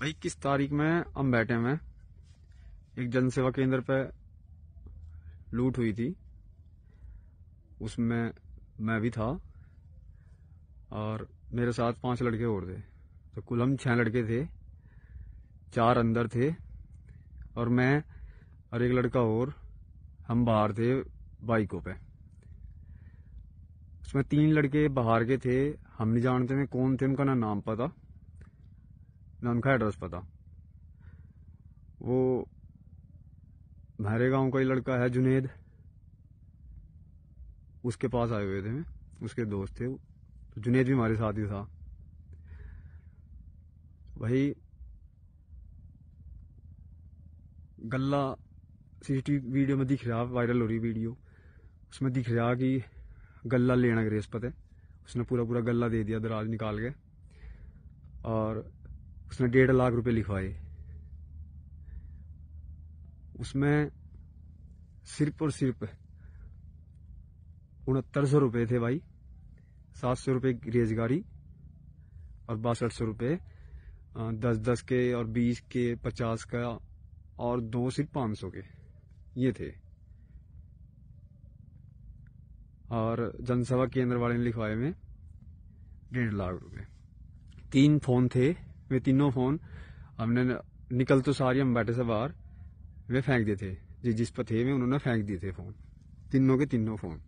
भाई 21 तारीख में हम बैठे हुए एक जन सेवा केंद्र पे लूट हुई थी। उसमें मैं भी था और मेरे साथ 5 लड़के और थे, तो कुल हम 6 लड़के थे। 4 अंदर थे और मैं और एक लड़का और, हम बाहर थे बाइकों पे। उसमें 3 लड़के बाहर के थे, हम नहीं जानते थे कौन थे, उनका ना नाम पता ना उनका एड्रेस पता। वो हमारे गांव का ही लड़का है जुनेद, उसके पास आए हुए थे, उसके दोस्त थे, तो जुनेद भी हमारे साथ ही था। वही गल्ला सीसीटीवी वीडियो में दिख रहा, वायरल हो रही वीडियो, उसमें दिख रहा कि गल्ला लेना ग्रेस पते। उसने पूरा गल्ला दे दिया दराज निकाल के, और उसने 1.5 लाख रुपए लिखवाए। उसमें सिर्फ और सिर्फ 6900 रुपये थे भाई। 700 रुपये रेजगारी और 6200 रुपये 10-10 के और 20 के 50 का, और 2 सिर्फ 500 के ये थे। और जनसेवा केंद्र वाले ने लिखवाए में 1.5 लाख रुपए। 3 फोन थे, वे तीनों फोन हमने निकल तो सारी हम बैठे से बाहर, वे फेंक दिए थे। जिस पर थे वे उन्होंने फेंक दिए थे फोन, तीनों के तीनों फोन।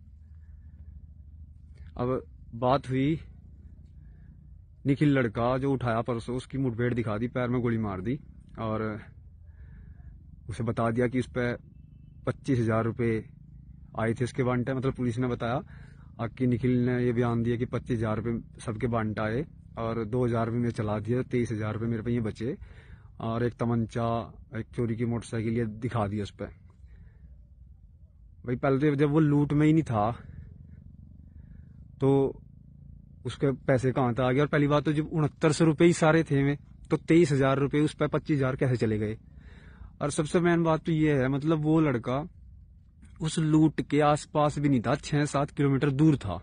अब बात हुई, निखिल लड़का जो उठाया परसों, उसकी मुठभेड़ दिखा दी, पैर में गोली मार दी और उसे बता दिया कि उस पर 25,000 रुपये आए थे उसके बांटे। मतलब पुलिस ने बताया कि निखिल ने ये बयान दिया कि 25,000 रुपये सबके बांट आए और 2,000 रुपये में चला दिया, 23,000 रुपये मेरे पे ये बचे, और एक तमंचा, एक चोरी की मोटरसाइकिल ये दिखा दिया उस पर। भाई पहले तो जब वो लूट में ही नहीं था तो उसके पैसे कहाँ था आ गया। और पहली बात तो जब 6900 रुपये ही सारे थे में, तो 23,000 रुपये उस पर 25,000 कैसे चले गए। और सबसे मेन बात तो ये है, मतलब वो लड़का उस लूट के आसपास भी नहीं था, 6-7 किलोमीटर दूर था।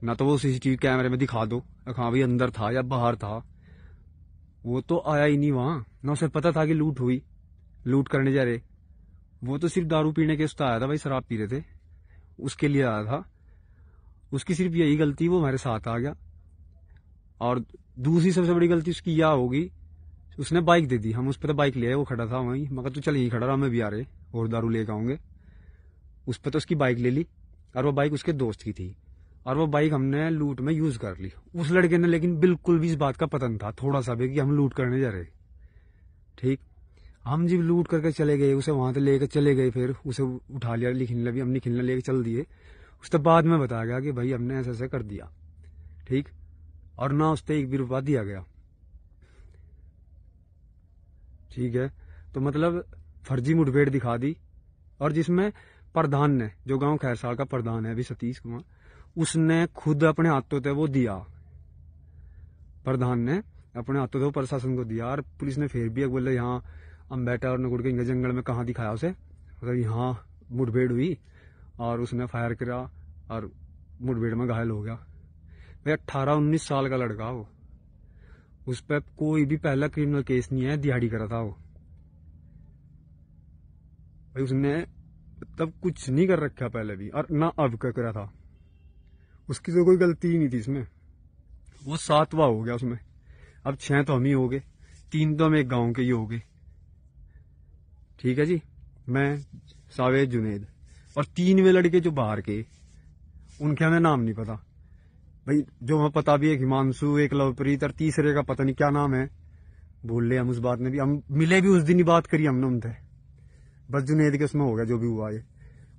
ना तो वो सीसीटीवी कैमरे में दिखा दो हाँ भाई अंदर था या बाहर था, वो तो आया ही नहीं वहां। ना उसे पता था कि लूट हुई, लूट करने जा रहे। वो तो सिर्फ दारू पीने के उसका आया था भाई, शराब पी रहे थे उसके लिए आया था। उसकी सिर्फ यही गलती, वो हमारे साथ आ गया। और दूसरी सबसे बड़ी गलती उसकी यह होगी, उसने बाइक दे दी। हम उस पर तो बाइक ले आए, वो खड़ा था वहीं, मगर तो चल यहीं खड़ा रहा, हमें भी आ रहे और दारू लेकर आऊंगे। उस पर तो उसकी बाइक ले ली, और वो बाइक उसके दोस्त की थी, और वो बाइक हमने लूट में यूज कर ली। उस लड़के ने लेकिन बिल्कुल भी इस बात का पता नहीं था थोड़ा सा भी कि हम लूट करने जा रहे। ठीक, हम जब लूट करके चले गए, उसे वहां से लेकर चले गए, फिर उसे उठा लिया, लिखने भी हम निखिलने लेके चल दिए। उसके बाद में बताया गया कि भाई हमने ऐसा ऐसा कर दिया। ठीक, और ना उस पर 1 भी रुपया दिया गया। ठीक है, तो मतलब फर्जी मुठभेड़ दिखा दी। और जिसमें प्रधान ने, जो गांव खैरसाल का प्रधान है अभी सतीश कुमार, उसने खुद अपने हाथों से वो दिया। प्रधान ने अपने हाथों से वो प्रशासन को दिया, और पुलिस ने फिर भी बोले यहाँ हम बैठा और नगुड़ के जंगल में कहाँ दिखाया उसे, मतलब यहाँ मुठभेड़ हुई और उसने फायर करा और मुठभेड़ में घायल हो गया। भाई 18-19 साल का लड़का वो, उस पर कोई भी पहला क्रिमिनल केस नहीं है, दिहाड़ी करा था वो। भाई उसने तब कुछ नहीं कर रखा पहले भी, और ना अब क्या करा था। उसकी तो कोई गलती ही नहीं थी इसमें। वो 7वां हो गया उसमें। अब 6 तो हम ही हो गए, 3 तो हम एक गांव के ही हो गए। ठीक है जी, मैं, सावेद, जुनेद, और 3 वे लड़के जो बाहर के, उनके हमें नाम नहीं पता भाई। जो हमें पता भी है, हिमांशु, एक लवप्रीत, और तीसरे का पता नहीं क्या नाम है, भूल ले हम। उस बात में भी हम मिले भी उस दिन ही बात करी हमने उनसे, बस जुनेद के उसमें हो गया जो भी हुआ ये।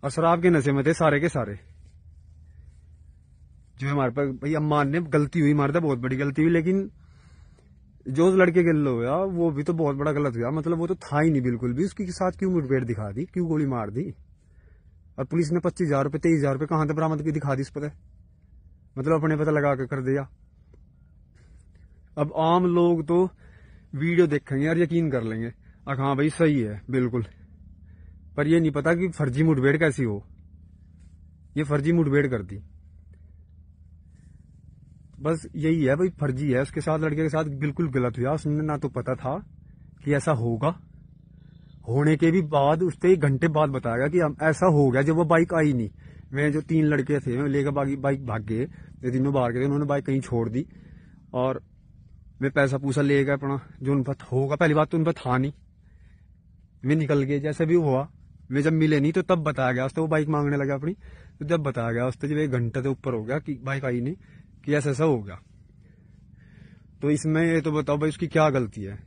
और शराब के नशे में थे सारे के सारे। जो हमारे पास भाई अम्मान ने गलती हुई, हमारे तो बहुत बड़ी गलती हुई, लेकिन जो उस लड़के के लो हुआ वो भी तो बहुत बड़ा गलत हुआ। मतलब वो तो था ही नहीं बिल्कुल भी, उसके साथ क्यों मुठभेड़ दिखा दी, क्यों गोली मार दी। और पुलिस ने 25,000 रुपये 23,000 रुपये कहां से बरामद की दिखा दी इस पर, मतलब अपने पता लगा के कर दिया। अब आम लोग तो वीडियो देखेंगे और यकीन कर लेंगे हाँ भाई सही है बिल्कुल, पर ये नहीं पता कि फर्जी मुठभेड़ कैसी हो। ये फर्जी मुठभेड़ कर दी। बस यही है भाई, फर्जी है उसके साथ, लड़के के साथ बिल्कुल गलत हुआ। उसने ना तो पता था कि ऐसा होगा, होने के भी बाद उससे 1 घंटे बाद बताया कि ऐसा हो गया। जब वो बाइक आई नहीं, मैं जो 3 लड़के थे लेकर बाइक भाग गए, जो तीनों बाहर गए, उन्होंने बाइक कहीं छोड़ दी और मैं पैसा पूसा ले गया अपना, जो उन पर होगा। पहली बात तो उन पर था नहीं, मैं निकल गए जैसे भी हुआ। मैं जब मिले नहीं तो तब बताया गया उससे, वो बाइक मांगने लगा अपनी, तो जब बताया गया उससे, जब 1 घंटे से ऊपर हो गया कि बाइक आई नहीं, कि ऐसा हो गया। तो इसमें ये तो बताओ भाई उसकी क्या गलती है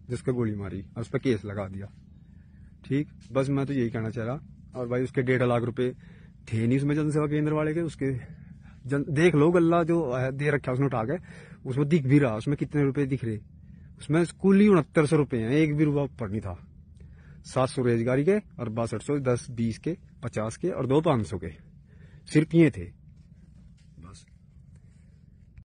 जिसको गोली मारी और उस पर केस लगा दिया। ठीक, बस मैं तो यही कहना चाह रहा। और भाई उसके 1.5 लाख रुपए थे नहीं उसमें जनसेवा केंद्र वाले के, उसके देख लो गल्ला जो दे रखा उसने उठा के, उसमें दिख भी रहा उसमें कितने रुपए दिख रहे। उसमें कुल ही 6900 रुपए हैं, 1 भी रुपया ऊपर नहीं था। 700 रोजगारी के और 6200, 10, 20 के, 50 के और 2 500 के, सिर्फ ये थे।